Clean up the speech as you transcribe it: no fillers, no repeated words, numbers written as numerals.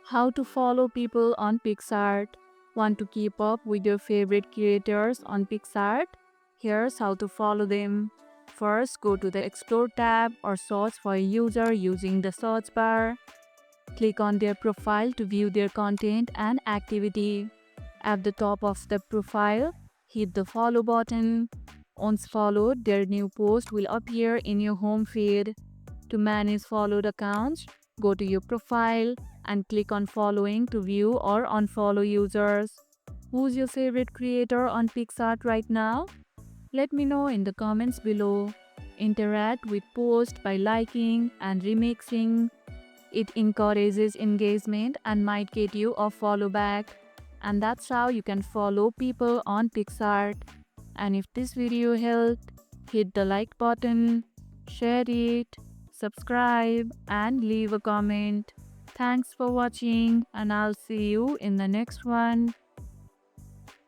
How to follow people on Picsart. Want to keep up with your favorite creators on Picsart? Here's how to follow them. First, go to the Explore tab or search for a user using the search bar. Click on their profile to view their content and activity. At the top of the profile, hit the follow button. Once followed, their new post will appear in your home feed. To manage followed accounts, go to your profile and click on following to view or unfollow users. Who's your favorite creator on Picsart right now? Let me know in the comments below. Interact with posts by liking and remixing. It encourages engagement and might get you a follow back. And that's how you can follow people on Picsart. And if this video helped, hit the like button, share it, subscribe, and leave a comment. Thanks for watching, and I'll see you in the next one.